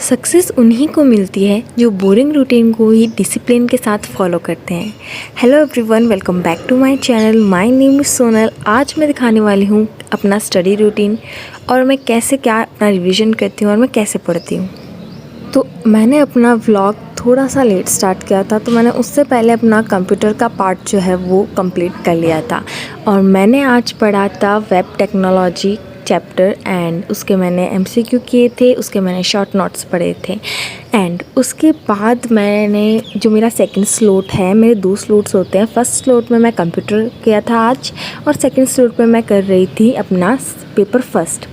Success उन्हीं को मिलती है जो बोरिंग रूटीन को ही डिसिप्लिन के साथ फॉलो करते हैं। Hello everyone, welcome back to my channel. My name is Sonal. आज मैं दिखाने वाली हूँ अपना स्टडी रूटीन और मैं कैसे क्या अपना रिवीजन करती हूँ और मैं कैसे पढ़ती हूँ। तो मैंने अपना व्लॉग थोड़ा सा लेट स्टार्ट किया था, तो मैंने उससे पहले अपना कंप्यूटर का पार्ट जो है वो कंप्लीट कर लिया था और मैंने आज पढ़ा था वेब टेक्नोलॉजी चैप्टर एंड उसके मैंने एमसीक्यू किए थे, उसके मैंने शॉर्ट नोट्स पढ़े थे। एंड उसके बाद मैंने जो मेरा सेकंड स्लॉट है, मेरे 2 स्लॉट्स होते हैं। फर्स्ट स्लॉट में मैं कंप्यूटर किया था आज और सेकंड स्लॉट में मैं कर रही थी अपना पेपर फर्स्ट।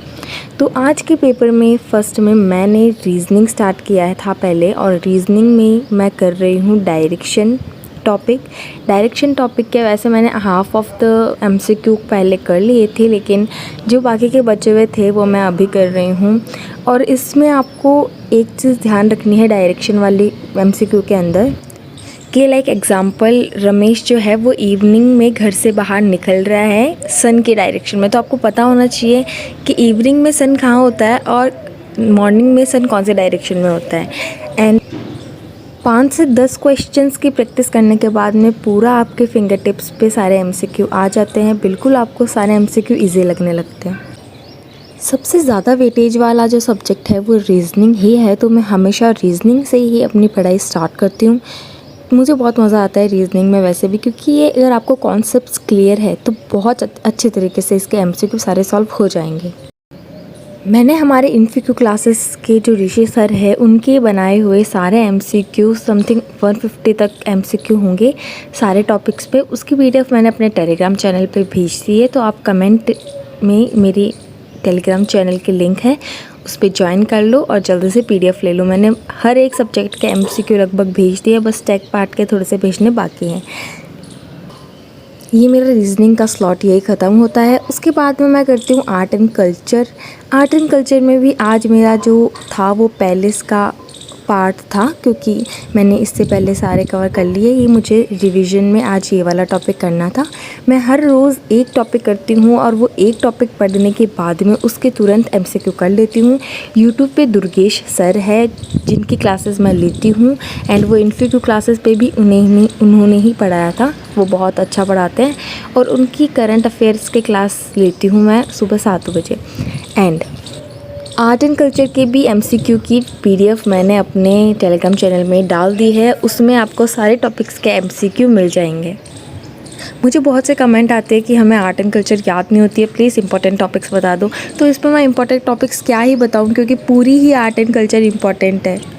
तो आज के पेपर में फ़र्स्ट में मैंने रीजनिंग स्टार्ट किया था पहले, और रीजनिंग में मैं कर रही हूँ डायरेक्शन टॉपिक के वैसे मैंने हाफ ऑफ द एमसीक्यू पहले कर लिए थे, लेकिन जो बाकी के बचे हुए थे वो मैं अभी कर रही हूँ। और इसमें आपको एक चीज़ ध्यान रखनी है डायरेक्शन वाली एमसीक्यू के अंदर कि लाइक एग्ज़ाम्पल रमेश जो है वो इवनिंग में घर से बाहर निकल रहा है सन के डायरेक्शन में, तो आपको पता होना चाहिए कि इवनिंग में सन कहाँ होता है और मॉर्निंग में सन कौन से डायरेक्शन में होता है। एंड 5 से 10 क्वेश्चंस की प्रैक्टिस करने के बाद में पूरा आपके फिंगर टिप्स पे सारे एमसीक्यू आ जाते हैं। बिल्कुल आपको सारे एमसीक्यू ईजी लगने लगते हैं। सबसे ज़्यादा वेटेज वाला जो सब्जेक्ट है वो रीजनिंग ही है, तो मैं हमेशा रीजनिंग से ही अपनी पढ़ाई स्टार्ट करती हूँ। मुझे बहुत मज़ा आता है रीजनिंग में वैसे भी, क्योंकि ये अगर आपको कॉन्सेप्ट्स क्लियर है तो बहुत अच्छे तरीके से इसके एमसीक्यू सारे सॉल्व हो जाएंगे। मैंने हमारे इनफिक्यू क्लासेस के जो ऋषि सर है उनके बनाए हुए सारे एमसीक्यू समथिंग 150 तक एमसीक्यू होंगे सारे टॉपिक्स पे। उसकी पीडीएफ मैंने अपने टेलीग्राम चैनल पे भेज दी है, तो आप कमेंट में मेरी टेलीग्राम चैनल की लिंक है, उस पर ज्वाइन कर लो और जल्दी से पीडीएफ ले लो। मैंने हर एक सब्जेक्ट के एमसीक्यू लगभग भेज दिया, बस टेक पार्ट के थोड़े से भेजने बाकी हैं। ये मेरा रीजनिंग का स्लॉट यही ख़त्म होता है। उसके बाद में मैं करती हूँ आर्ट एंड कल्चर में भी आज मेरा जो था वो पैलेस का पार्ट था, क्योंकि मैंने इससे पहले सारे कवर कर लिए। ये मुझे रिवीजन में आज ये वाला टॉपिक करना था। मैं हर रोज़ एक टॉपिक करती हूँ और वो एक टॉपिक पढ़ने के बाद में उसके तुरंत एमसीक्यू कर लेती हूँ। यूट्यूब पे दुर्गेश सर है जिनकी क्लासेस मैं लेती हूँ, एंड वो इनफिक्यू क्लासेस पे भी उन्होंने ही पढ़ाया था। वो बहुत अच्छा पढ़ाते हैं और उनकी करंट अफेयर्स के क्लास लेती हूँ मैं सुबह 7 बजे। एंड आर्ट एंड कल्चर के भी एमसीक्यू की पीडीएफ मैंने अपने टेलीग्राम चैनल में डाल दी है, उसमें आपको सारे टॉपिक्स के एमसीक्यू मिल जाएंगे। मुझे बहुत से कमेंट आते हैं कि हमें आर्ट एंड कल्चर याद नहीं होती है, प्लीज़ इंपॉर्टेंट टॉपिक्स बता दो। तो इस पर मैं इंपॉर्टेंट टॉपिक्स क्या ही बताऊँ, क्योंकि पूरी ही आर्ट एंड कल्चर इंपॉर्टेंट है।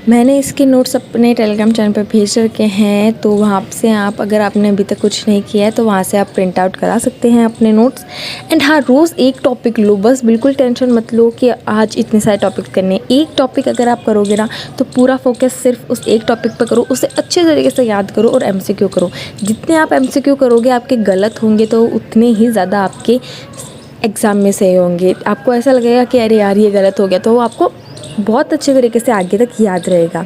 मैंने इसके नोट्स अपने टेलीग्राम चैनल पर भेज रखे हैं, तो वहाँ से आप अगर आपने अभी तक कुछ नहीं किया है तो वहाँ से आप प्रिंट आउट करा सकते हैं अपने नोट्स। एंड हाँ, रोज़ एक टॉपिक लो, बस बिल्कुल टेंशन मत लो कि आज इतने सारे टॉपिक करने। एक टॉपिक अगर आप करोगे ना तो पूरा फोकस सिर्फ उस एक टॉपिक पर करो, उसे अच्छे तरीके से याद करो और एमसीक्यू करो। जितने आप एमसीक्यू करोगे आपके गलत होंगे तो उतने ही ज़्यादा आपके एग्ज़ाम में सही होंगे। आपको ऐसा लगेगा कि अरे यार ये गलत हो गया, तो वो आपको बहुत अच्छे तरीके से आगे तक याद रहेगा।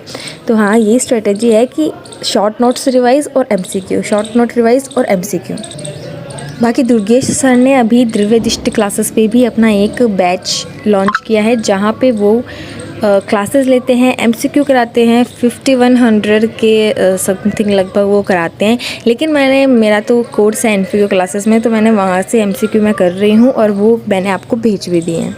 तो हाँ, ये स्ट्रेटजी है कि शॉर्ट नोट्स रिवाइज और एमसीक्यू, शॉर्ट नोट रिवाइज और एमसीक्यू। बाकी दुर्गेश सर ने अभी द्रव्य दृष्टि क्लासेस पे भी अपना एक बैच लॉन्च किया है, जहाँ पे वो क्लासेस लेते हैं, एमसीक्यू कराते हैं। 5100 के समथिंग लगभग वो कराते हैं। लेकिन मेरा तो कोर्स है इनफिक्यू क्लासेस में, तो मैंने वहाँ से एमसीक्यू मैं कर रही हूँ और वो मैंने आपको भेज भी दिए हैं।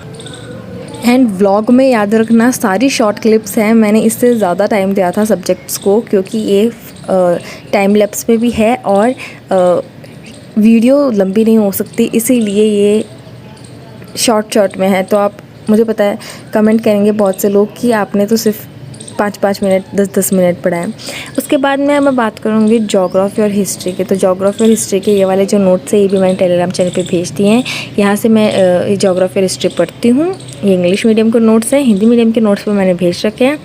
एंड व्लॉग में याद रखना सारी शॉर्ट क्लिप्स हैं। मैंने इससे ज़्यादा टाइम दिया था सब्जेक्ट्स को, क्योंकि ये टाइम लैप्स में भी है और वीडियो लंबी नहीं हो सकती, इसीलिए ये शॉर्ट में है। तो आप, मुझे पता है कमेंट करेंगे बहुत से लोग कि आपने तो सिर्फ 5-5 मिनट 10-10 मिनट पढ़ा है। उसके बाद में मैं बात करूँगी ज्योग्राफी और हिस्ट्री के। तो ज्योग्राफी और हिस्ट्री के ये वाले जो नोट्स है ये भी मैंने टेलीग्राम चैनल पे भेज दिए हैं। यहाँ से मैं ज्योग्राफी और हिस्ट्री पढ़ती हूँ। ये इंग्लिश मीडियम के नोट्स हैं, हिंदी मीडियम के नोट्स पे मैंने भेज रखे हैं।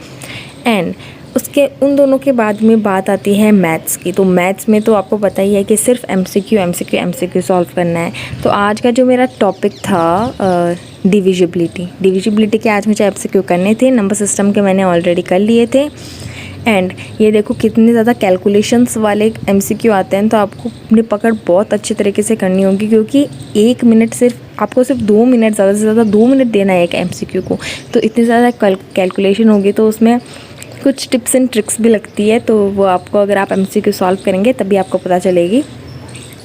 एंड उसके उन दोनों के बाद में बात आती है मैथ्स की। तो मैथ्स में तो आपको पता ही है कि सिर्फ एमसीक्यू सॉल्व करना है। तो आज का जो मेरा टॉपिक था डिविजिबिलिटी के आज मुझे एमसीक्यू करने थे। नंबर सिस्टम के मैंने ऑलरेडी कर लिए थे। एंड ये देखो कितने ज़्यादा कैलकुलेशंस वाले एमसीक्यू आते हैं, तो आपको अपनी पकड़ बहुत अच्छे तरीके से करनी होगी, क्योंकि 1 मिनट सिर्फ आपको सिर्फ 2 मिनट, ज़्यादा से ज़्यादा 2 मिनट देना है एक MCQ को, तो इतनी ज़्यादा कैलकुलेशन होगी, तो उसमें कुछ टिप्स एंड ट्रिक्स भी लगती है, तो वो आपको अगर आप MCQ सॉल्व करेंगे तभी आपको पता चलेगी।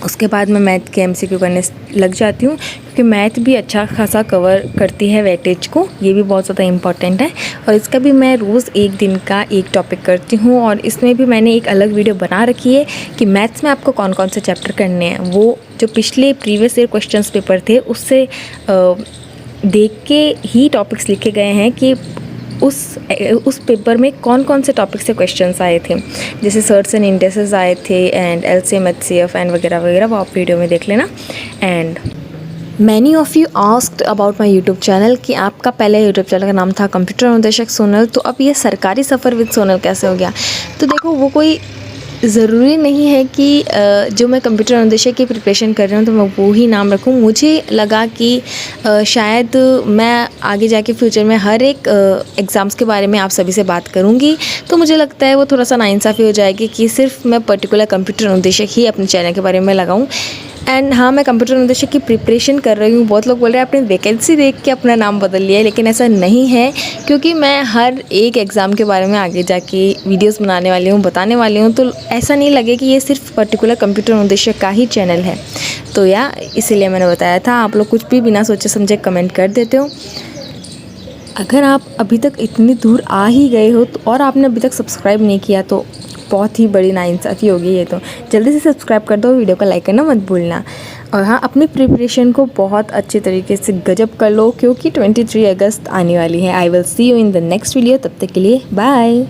उसके बाद मैं मैथ के MCQ करने लग जाती हूँ, क्योंकि मैथ भी अच्छा खासा कवर करती है वेटेज को, ये भी बहुत ज़्यादा इम्पॉर्टेंट है। और इसका भी मैं रोज़ एक दिन का एक टॉपिक करती हूँ, और इसमें भी मैंने एक अलग वीडियो बना रखी है कि मैथ्स में आपको कौन कौन से चैप्टर करने हैं। वो जो पिछले प्रीवियस ईयर क्वेश्चंस पेपर थे उससे देख के ही टॉपिक्स लिखे गए हैं कि उस पेपर में कौन कौन से टॉपिक से क्वेश्चंस आए थे, जैसे सर्ट्स एंड इंडेसेस आए थे, एंड LCM HCF एंड वगैरह वगैरह, वो आप वीडियो में देख लेना। And many of you asked about my YouTube channel कि आपका पहले यूट्यूब चैनल का नाम था कंप्यूटर अनुदेशक सोनल, तो अब ये सरकारी सफ़र विद सोनल कैसे हो गया। तो देखो, वो कोई ज़रूरी नहीं है कि जो मैं कंप्यूटर अनुदेशक की प्रिपरेशन कर रही हूँ तो मैं वो ही नाम रखूँ। मुझे लगा कि शायद मैं आगे जाके फ्यूचर में हर एक एग्ज़ाम्स के बारे में आप सभी से बात करूँगी, तो मुझे लगता है वो थोड़ा सा नाइंसाफ़ी हो जाएगी कि सिर्फ मैं पर्टिकुलर कंप्यूटर अनुदेशक ही अपने चैनल के बारे में लगाऊँ। एंड हाँ, मैं कंप्यूटर अनुदेशक की प्रिपरेशन कर रही हूँ। बहुत लोग बोल रहे हैं आपने वैकेंसी देख के अपना नाम बदल लिया है, लेकिन ऐसा नहीं है, क्योंकि मैं हर एक एग्ज़ाम के बारे में आगे जाके वीडियोस बनाने वाली हूँ, बताने वाली हूँ, तो ऐसा नहीं लगे कि ये सिर्फ पर्टिकुलर कंप्यूटर अनुदेशक का ही चैनल है। तो इसीलिए मैंने बताया था। आप लोग कुछ भी बिना सोचे समझे कमेंट कर देते हो। अगर आप अभी तक इतनी दूर आ ही गए हो तो और आपने अभी तक सब्सक्राइब नहीं किया तो बहुत ही बड़ी नाइंसाफ़ी होगी ये, तो जल्दी से सब्सक्राइब कर दो, वीडियो को लाइक करना मत भूलना। और हाँ, अपनी प्रिपरेशन को बहुत अच्छे तरीके से गजब कर लो, क्योंकि 23 अगस्त आने वाली है। I will see you in the next video. तब तक के लिए बाय।